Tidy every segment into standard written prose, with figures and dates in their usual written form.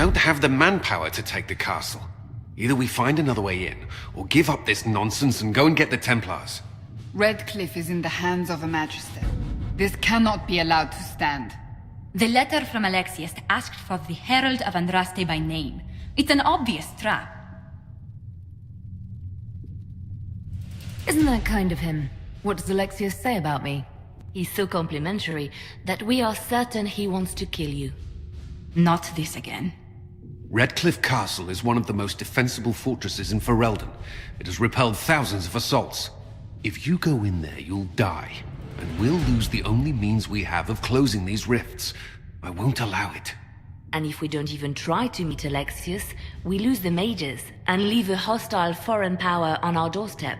don't have the manpower to take the castle. Either we find another way in, or give up this nonsense and go and get the Templars. Redcliffe is in the hands of a Magister. This cannot be allowed to stand. The letter from Alexius asked for the Herald of Andraste by name. It's an obvious trap. Isn't that kind of him? What does Alexius say about me? He's so complimentary that we are certain he wants to kill you. Not this again. Redcliffe Castle is one of the most defensible fortresses in Ferelden. It has repelled thousands of assaults. If you go in there, you'll die. And we'll lose the only means we have of closing these rifts. I won't allow it. And if we don't even try to meet Alexius, we lose the mages and leave a hostile foreign power on our doorstep.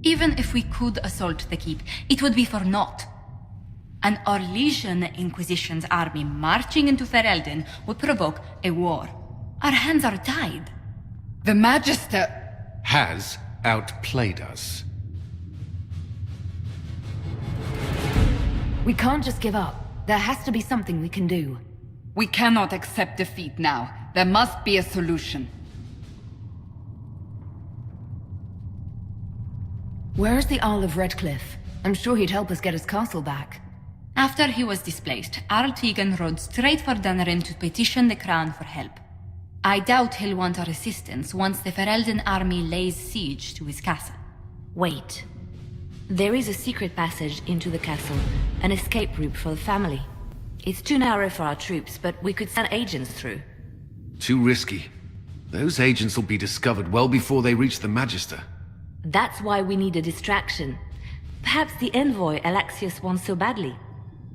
Even if we could assault the keep, it would be for naught. An Orlesian Inquisition's army marching into Ferelden would provoke a war. Our hands are tied. The Magister has outplayed us. We can't just give up. There has to be something we can do. We cannot accept defeat now. There must be a solution. Where is the Earl of Redcliffe? I'm sure he'd help us get his castle back. After he was displaced, Arl Tegan rode straight for Dunrin to petition the Crown for help. I doubt he'll want our assistance once the Ferelden army lays siege to his castle. Wait. There is a secret passage into the castle, an escape route for the family. It's too narrow for our troops, but we could send agents through. Too risky. Those agents will be discovered well before they reach the Magister. That's why we need a distraction. Perhaps the envoy Alexius wants so badly.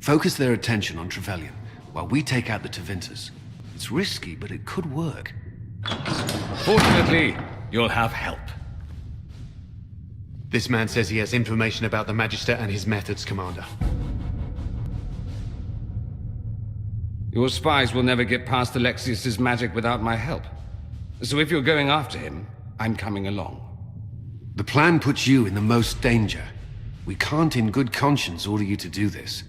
Focus their attention on Trevelyan, while we take out the Tevinters. It's risky, but it could work. Fortunately, you'll have help. This man says he has information about the Magister and his methods, Commander. Your spies will never get past Alexius's magic without my help. So if you're going after him, I'm coming along. The plan puts you in the most danger. We can't in good conscience order you to do this.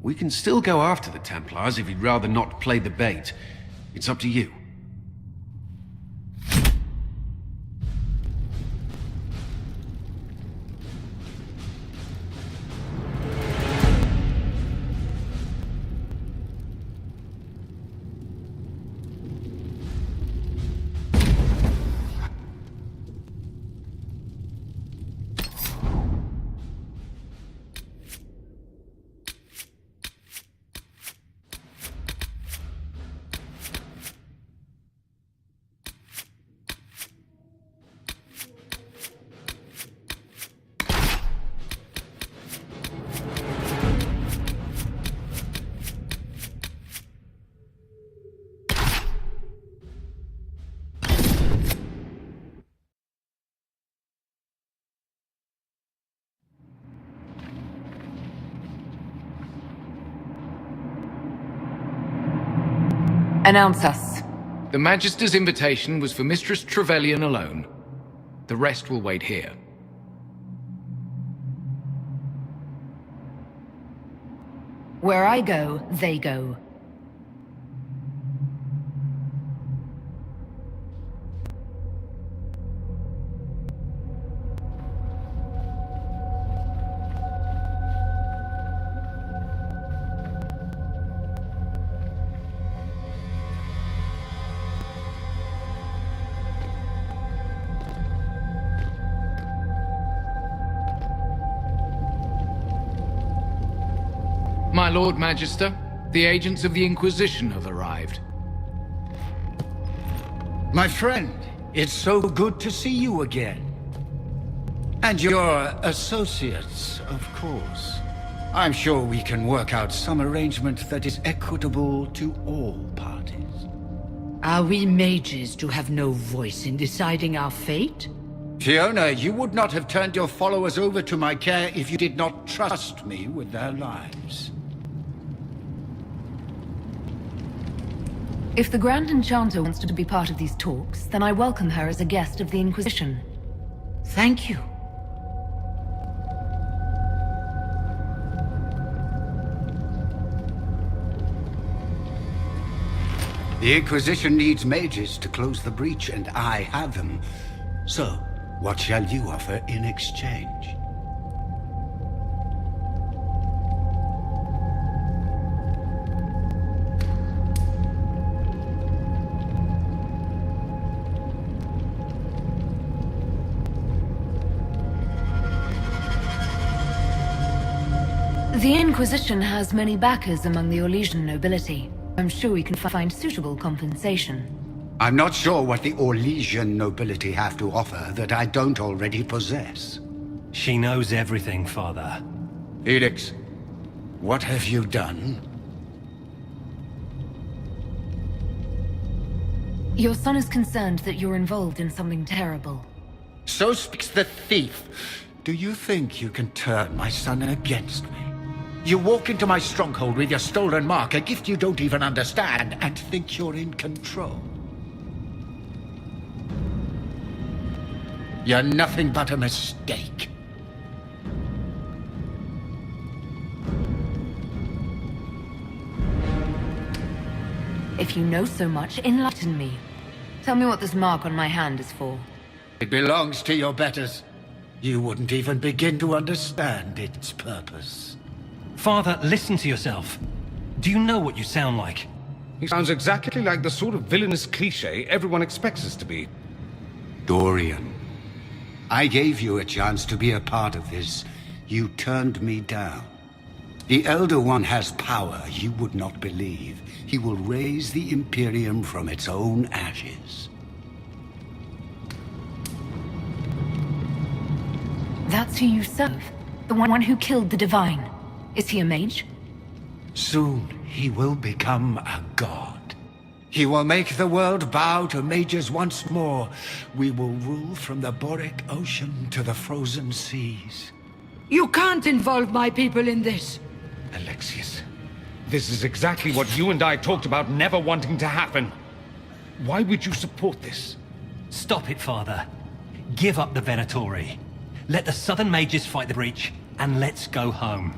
We can still go after the Templars if you'd rather not play the bait. It's up to you. Announce us. The Magister's invitation was for Mistress Trevelyan alone. The rest will wait here. Where I go, they go. My Lord Magister, the agents of the Inquisition have arrived. My friend, it's so good to see you again. And your associates, of course. I'm sure we can work out some arrangement that is equitable to all parties. Are we mages to have no voice in deciding our fate? Fiona, you would not have turned your followers over to my care if you did not trust me with their lives. If the Grand Enchanter wants to be part of these talks, then I welcome her as a guest of the Inquisition. Thank you. The Inquisition needs mages to close the breach, and I have them. So, what shall you offer in exchange? The Inquisition has many backers among the Orlesian nobility. I'm sure we can find suitable compensation. I'm not sure what the Orlesian nobility have to offer that I don't already possess. She knows everything, Father. Felix, what have you done? Your son is concerned that you're involved in something terrible. So speaks the thief. Do you think you can turn my son against me? You walk into my stronghold with your stolen mark, a gift you don't even understand, and think you're in control. You're nothing but a mistake. If you know so much, enlighten me. Tell me what this mark on my hand is for. It belongs to your betters. You wouldn't even begin to understand its purpose. Father, listen to yourself. Do you know what you sound like? He sounds exactly like the sort of villainous cliché everyone expects us to be. Dorian, I gave you a chance to be a part of this. You turned me down. The Elder One has power you would not believe. He will raise the Imperium from its own ashes. That's who you serve? The one who killed the Divine? Is he a mage? Soon he will become a god. He will make the world bow to mages once more. We will rule from the Boric Ocean to the frozen seas. You can't involve my people in this. Alexius, this is exactly what you and I talked about never wanting to happen. Why would you support this? Stop it, Father. Give up the Venatori. Let the Southern Mages fight the breach, and let's go home.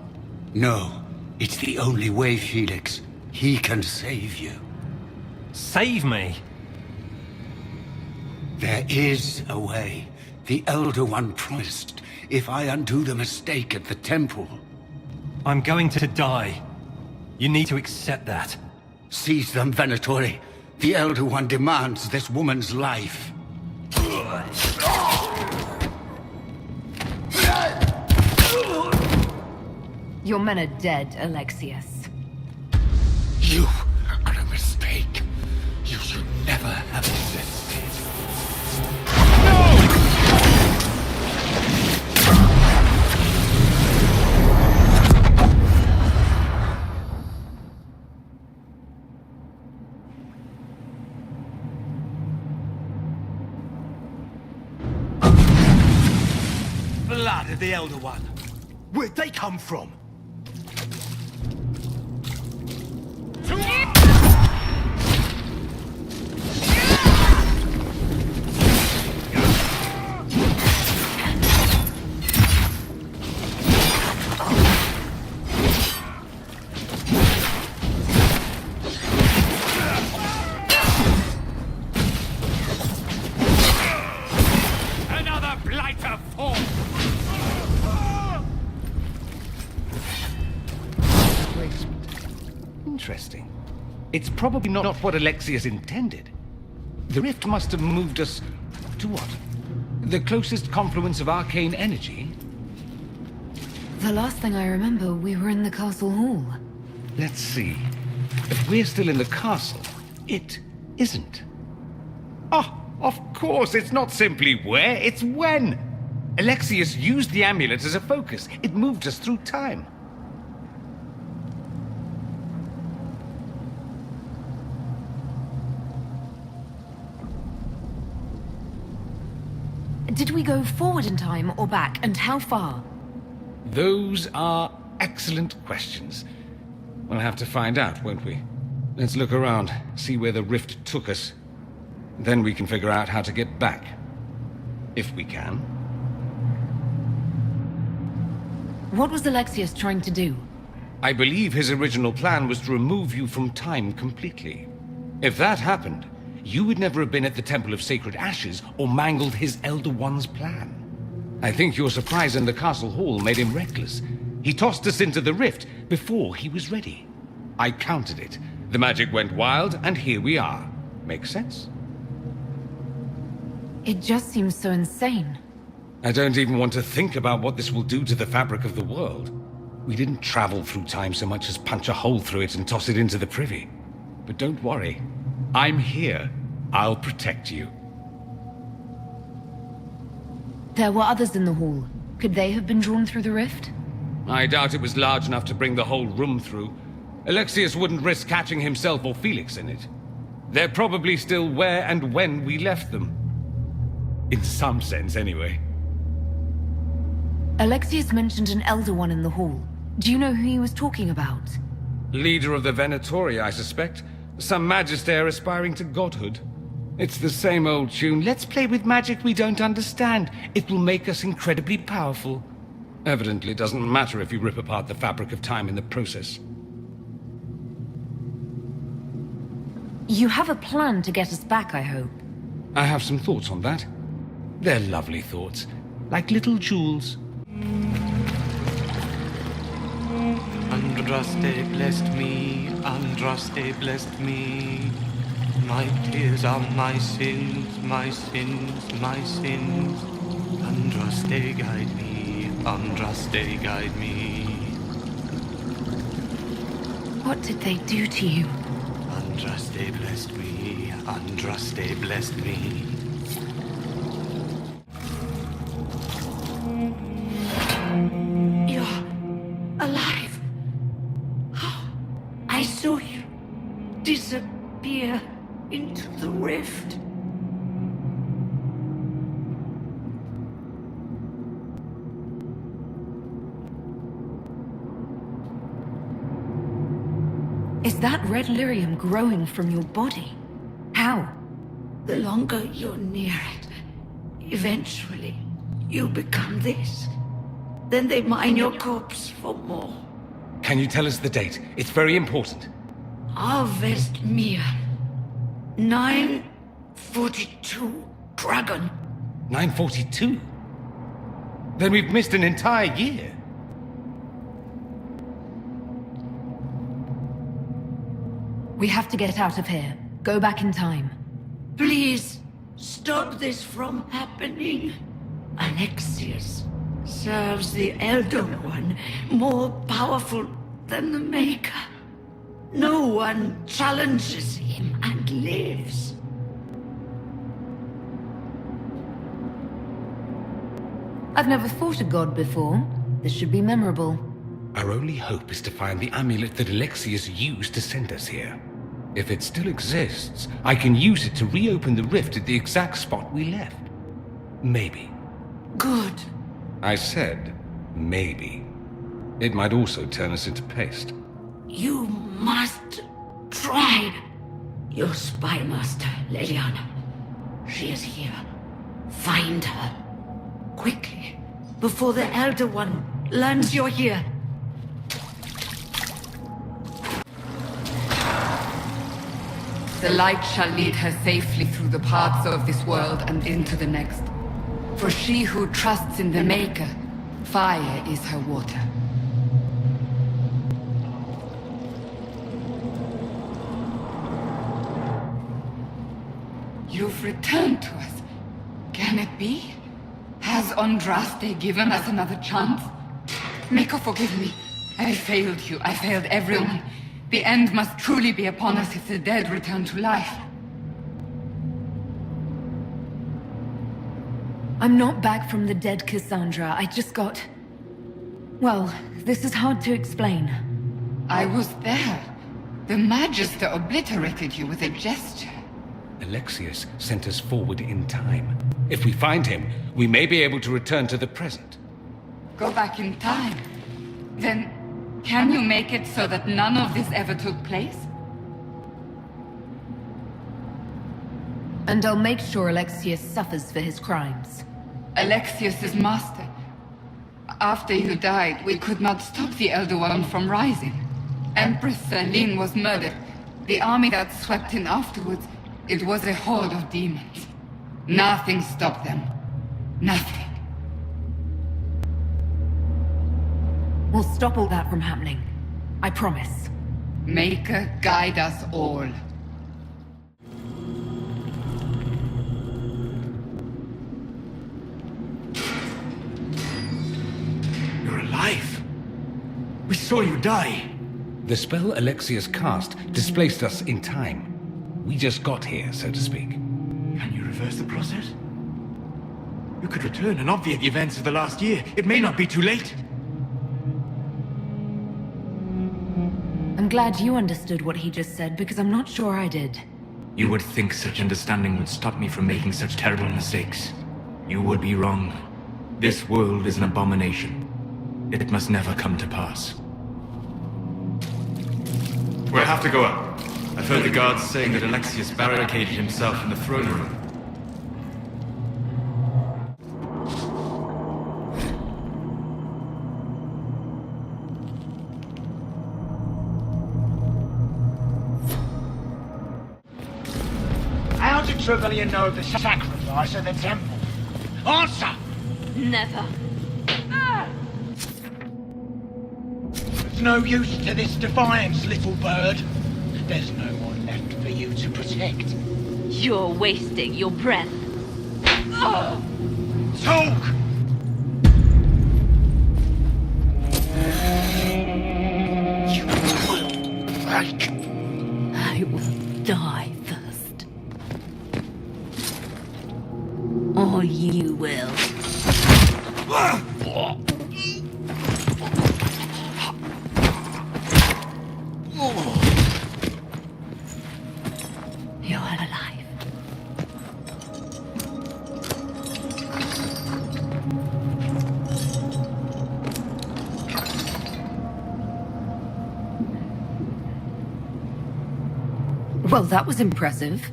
No, it's the only way, Felix. He can save you. Save me? There is a way. The Elder One promised, if I undo the mistake at the temple. I'm going to die. You need to accept that. Seize them, Venatori. The Elder One demands this woman's life. Your men are dead, Alexius. You are a mistake. You should never have existed. Blood of the Elder One. Where'd they come from? Another blighter form! Interesting. It's probably not what Alexius intended. The rift must have moved us to what? The closest confluence of arcane energy? The last thing I remember, we were in the castle hall. Let's see. If we're still in the castle, it isn't. Ah, of course, it's not simply where, it's when. Alexius used the amulet as a focus. It moved us through time. Did we go forward in time or back, and how far? Those are excellent questions. We'll have to find out, won't we? Let's look around, see where the rift took us. Then we can figure out how to get back. If we can. What was Alexius trying to do? I believe his original plan was to remove you from time completely. If that happened, you would never have been at the Temple of Sacred Ashes or mangled his Elder One's plan. I think your surprise in the castle hall made him reckless. He tossed us into the rift before he was ready. I countered it. The magic went wild, and here we are. Make sense? It just seems so insane. I don't even want to think about what this will do to the fabric of the world. We didn't travel through time so much as punch a hole through it and toss it into the privy. But don't worry. I'm here. I'll protect you. There were others in the hall. Could they have been drawn through the rift? I doubt it was large enough to bring the whole room through. Alexius wouldn't risk catching himself or Felix in it. They're probably still where and when we left them. In some sense, anyway. Alexius mentioned an Elder One in the hall. Do you know who he was talking about? Leader of the Venatori, I suspect. Some magister aspiring to godhood. It's the same old tune. Let's play with magic we don't understand. It will make us incredibly powerful. Evidently, it doesn't matter if you rip apart the fabric of time in the process. You have a plan to get us back, I hope. I have some thoughts on that. They're lovely thoughts, like little jewels. Andraste blessed me, Andraste blessed me. My tears are my sins, my sins, my sins. Andraste guide me, Andraste guide me. What did they do to you? Andraste blessed me, Andraste blessed me. You're alive. I saw you disappear into the rift. Is that red lyrium growing from your body? How? The longer you're near it, eventually you become this. Then they mine your corpse for more. Can you tell us the date? It's very important. Harvest Mir. 942 Dragon. 942? Then we've missed an entire year. We have to get out of here. Go back in time. Please, stop this from happening. Alexius serves the Elder One, more powerful than the Maker. No one challenges him and lives. I've never fought a god before. This should be memorable. Our only hope is to find the amulet that Alexius used to send us here. If it still exists, I can use it to reopen the rift at the exact spot we left. Maybe. Good. I said, maybe. It might also turn us into paste. You must try. Your spy master, Leliana. She is here. Find her. Quickly, before the Elder One learns you're here. The light shall lead her safely through the paths of this world and into the next. For she who trusts in the Maker, fire is her water. You've returned to us. Can it be? Has Andraste given us another chance? Mako, forgive me. I failed you. I failed everyone. The end must truly be upon us if the dead return to life. I'm not back from the dead, Cassandra. I just got... Well, this is hard to explain. I was there. The Magister obliterated you with a gesture. Alexius sent us forward in time. If we find him, we may be able to return to the present. Go back in time? Then, can you make it so that none of this ever took place? And I'll make sure Alexius suffers for his crimes. Alexius is master. After you died, we could not stop the Elder One from rising. Empress Celine was murdered. The army that swept in afterwards, it was a horde of demons. Nothing stopped them. Nothing. We'll stop all that from happening. I promise. Maker guide us all. You're alive. We saw you die. The spell Alexius cast displaced us in time. We just got here, so to speak. Can you reverse the process? You could return and obviate the events of the last year. It may not be too late. I'm glad you understood what he just said, because I'm not sure I did. You would think such understanding would stop me from making such terrible mistakes. You would be wrong. This world is an abomination. It must never come to pass. We'll have to go up. I've heard the guards saying that Alexius barricaded himself in the throne room. How did Trevelyan know of the sacrifice at the temple? Answer! Never. There's no use to this defiance, little bird. There's no one left for you to protect. You're wasting your breath. Talk! You will break. I will die first. Or you will. You're alive. Well, that was impressive.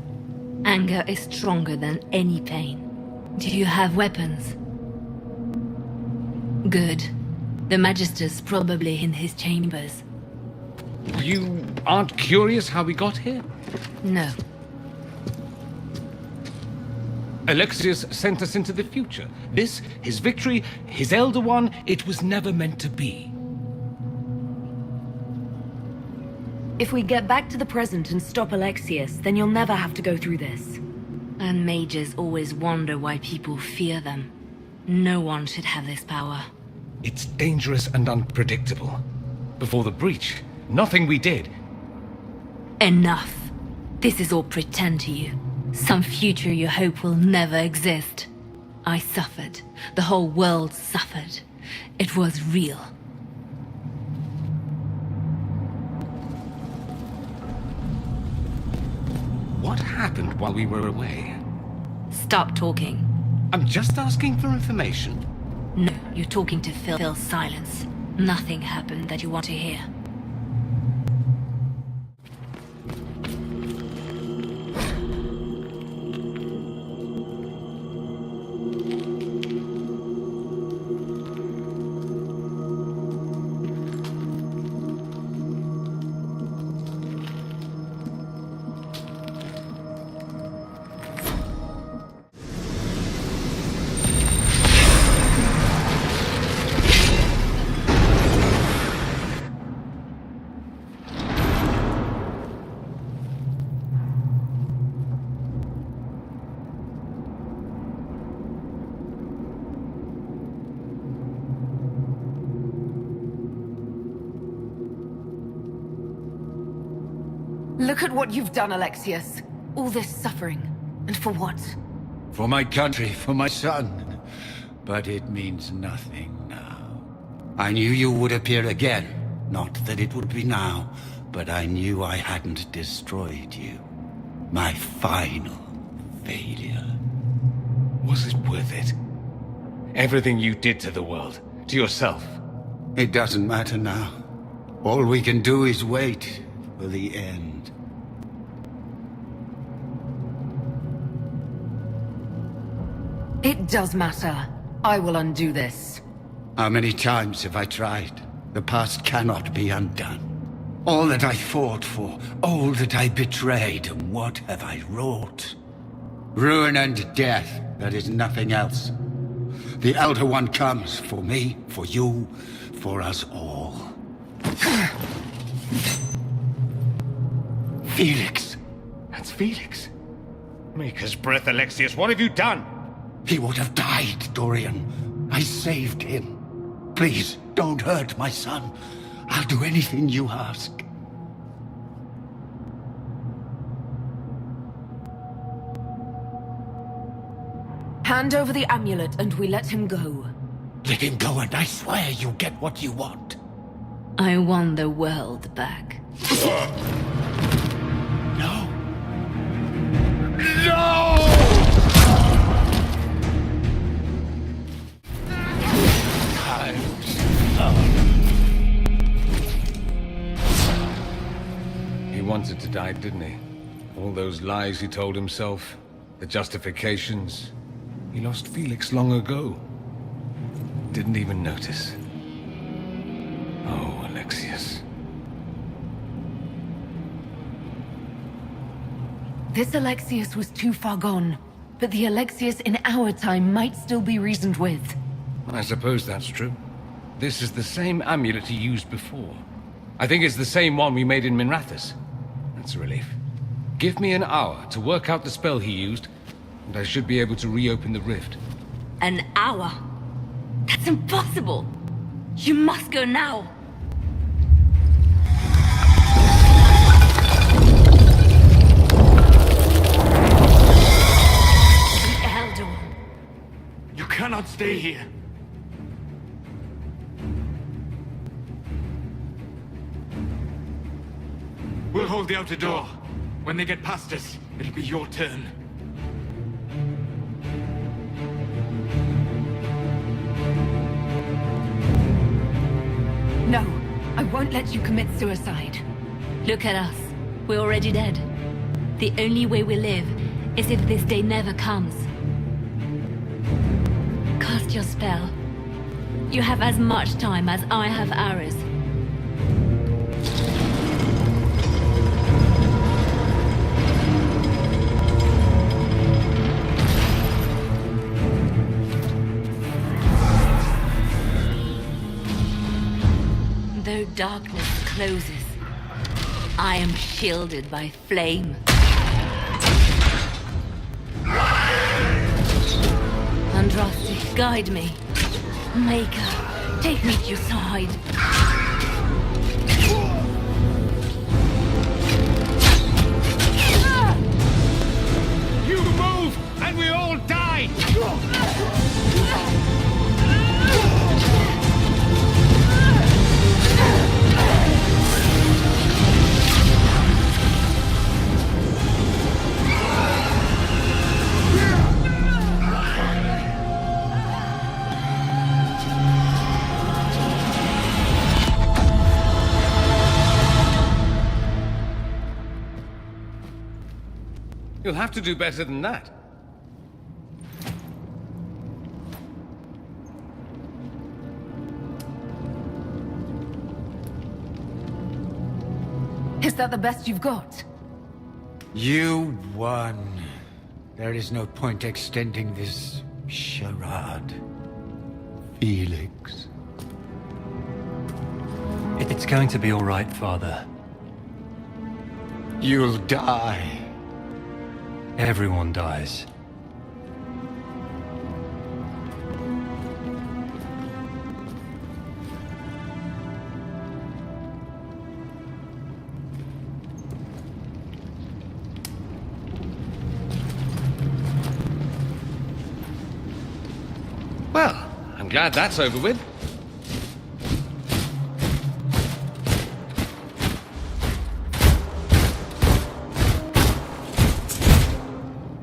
Anger is stronger than any pain. Do you have weapons? Good. The Magister's probably in his chambers. You aren't curious how we got here? No. Alexius sent us into the future. This, his victory, his Elder One, it was never meant to be. If we get back to the present and stop Alexius, then you'll never have to go through this. And mages always wonder why people fear them. No one should have this power. It's dangerous and unpredictable. Before the breach, nothing we did. Enough. This is all pretend to you. Some future you hope will never exist. I suffered. The whole world suffered. It was real. What happened while we were away? Stop talking. I'm just asking for information. No, you're talking to fill silence. Nothing happened that you want to hear. Look at what you've done, Alexius. All this suffering. And for what? For my country, for my son. But it means nothing now. I knew you would appear again. Not that it would be now, but I knew I hadn't destroyed you. My final failure. Was it worth it? Everything you did to the world, to yourself. It doesn't matter now. All we can do is wait for the end. It does matter. I will undo this. How many times have I tried? The past cannot be undone. All that I fought for, all that I betrayed, and what have I wrought? Ruin and death, that is nothing else. The Elder One comes for me, for you, for us all. Felix. That's Felix. Maker's breath, Alexius, what have you done? He would have died, Dorian. I saved him. Please, don't hurt my son. I'll do anything you ask. Hand over the amulet and we let him go. Let him go and I swear you'll get what you want. I want the world back. No. No! He wanted to die, didn't he? All those lies he told himself, the justifications. He lost Felix long ago. Didn't even notice. Oh, Alexius. This Alexius was too far gone, but the Alexius in our time might still be reasoned with. I suppose that's true. This is the same amulet he used before. I think it's the same one we made in Minrathous. That's a relief. Give me an hour to work out the spell he used, and I should be able to reopen the rift. An hour? That's impossible! You must go now! The Elder One. You cannot stay here. We'll hold the outer door. When they get past us, it'll be your turn. No, I won't let you commit suicide. Look at us. We're already dead. The only way we live is if this day never comes. Cast your spell. You have as much time as I have hours. Though darkness closes, I am shielded by flame. Andraste, guide me. Maker, take me to your side. You move, and we all die! You'll have to do better than that. Is that the best you've got? You won. There is no point extending this charade. Felix. It's going to be all right, Father. You'll die. Everyone dies. Well, I'm glad that's over with.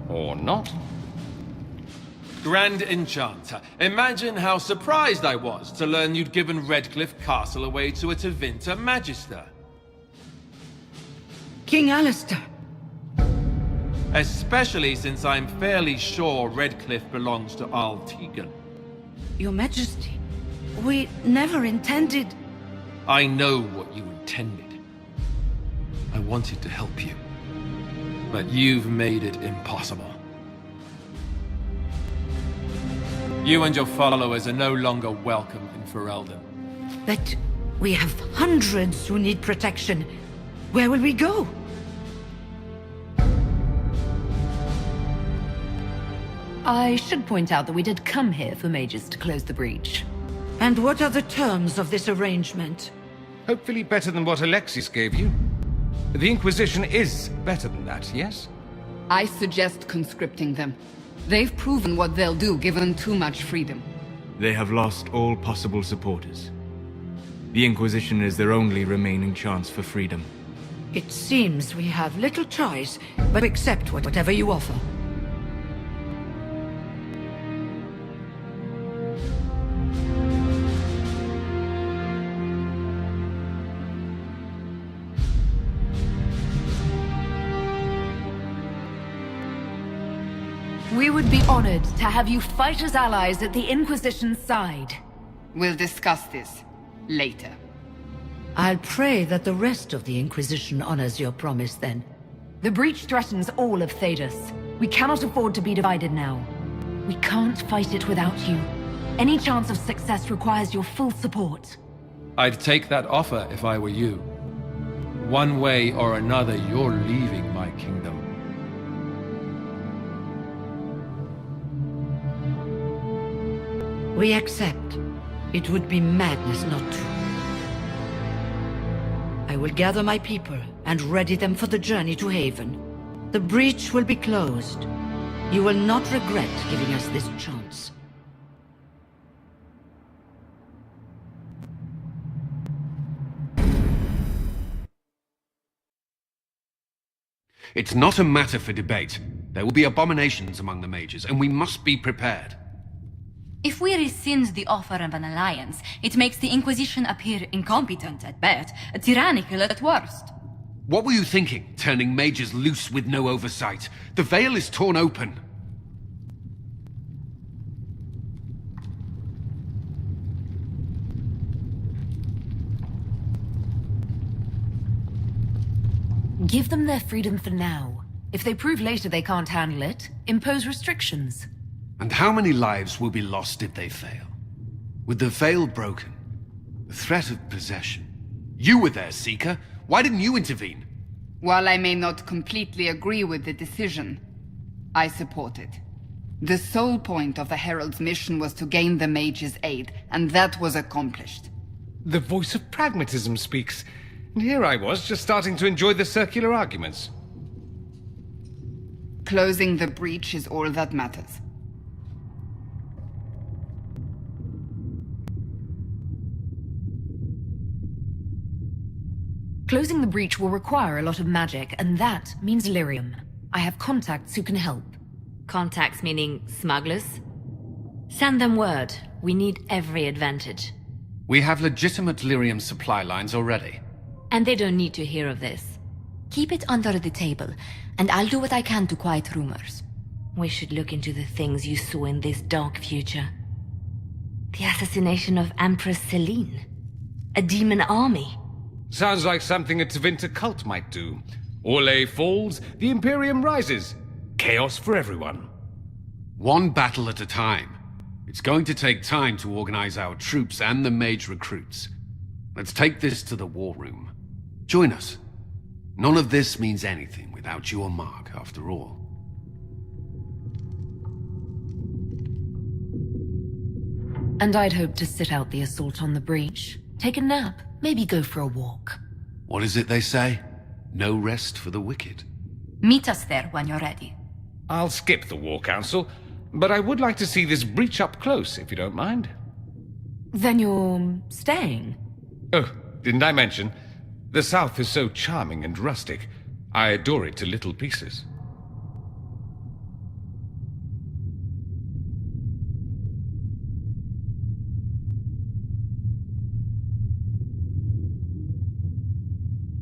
Or not. Grand Enchanter, imagine how surprised I was to learn you'd given Redcliffe Castle away to a Tevinter Magister. King Alistair. Especially since I'm fairly sure Redcliffe belongs to Arl Tegan. Your Majesty, we never intended... I know what you intended. I wanted to help you. But you've made it impossible. You and your followers are no longer welcome in Ferelden. But we have hundreds who need protection. Where will we go? I should point out that we did come here for mages to close the breach. And what are the terms of this arrangement? Hopefully better than what Alexius gave you. The Inquisition is better than that, yes? I suggest conscripting them. They've proven what they'll do given too much freedom. They have lost all possible supporters. The Inquisition is their only remaining chance for freedom. It seems we have little choice but accept whatever you offer. We would be honored to have you fight as allies at the Inquisition's side. We'll discuss this later. I'll pray that the rest of the Inquisition honors your promise then. The breach threatens all of Thedas. We cannot afford to be divided now. We can't fight it without you. Any chance of success requires your full support. I'd take that offer if I were you. One way or another, you're leaving my kingdom. We accept. It would be madness not to. I will gather my people and ready them for the journey to Haven. The breach will be closed. You will not regret giving us this chance. It's not a matter for debate. There will be abominations among the mages, and we must be prepared. If we rescind the offer of an alliance, it makes the Inquisition appear incompetent at best, tyrannical at worst. What were you thinking, turning mages loose with no oversight? The veil is torn open. Give them their freedom for now. If they prove later they can't handle it, impose restrictions. And how many lives will be lost if they fail? With the veil broken, the threat of possession. You were there, Seeker. Why didn't you intervene? While I may not completely agree with the decision, I support it. The sole point of the Herald's mission was to gain the mage's aid, and that was accomplished. The voice of pragmatism speaks. And here I was, just starting to enjoy the circular arguments. Closing the breach is all that matters. Closing the breach will require a lot of magic, and that means lyrium. I have contacts who can help. Contacts meaning smugglers? Send them word. We need every advantage. We have legitimate lyrium supply lines already. And they don't need to hear of this. Keep it under the table, and I'll do what I can to quiet rumors. We should look into the things you saw in this dark future. The assassination of Empress Selene. A demon army. Sounds like something a Tevinter cult might do. Orlais falls, the Imperium rises. Chaos for everyone. One battle at a time. It's going to take time to organize our troops and the mage recruits. Let's take this to the war room. Join us. None of this means anything without your mark, after all. And I'd hoped to sit out the assault on the breach. Take a nap, maybe go for a walk. What is it they say? No rest for the wicked. Meet us there when you're ready. I'll skip the War Council, but I would like to see this breach up close, if you don't mind. Then you're staying? Oh, didn't I mention? The South is so charming and rustic. I adore it to little pieces.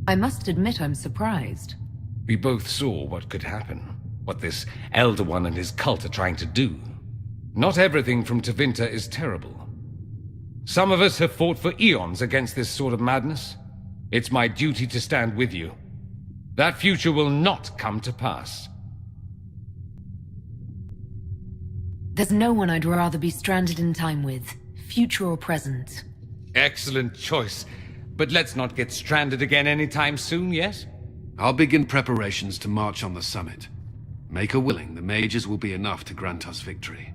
I must admit I'm surprised. We both saw what could happen. What this Elder One and his cult are trying to do. Not everything from Tevinter is terrible. Some of us have fought for eons against this sort of madness. It's my duty to stand with you. That future will not come to pass. There's no one I'd rather be stranded in time with, future or present. Excellent choice. But let's not get stranded again anytime soon, yes? I'll begin preparations to march on the summit. Make her willing, the mages will be enough to grant us victory.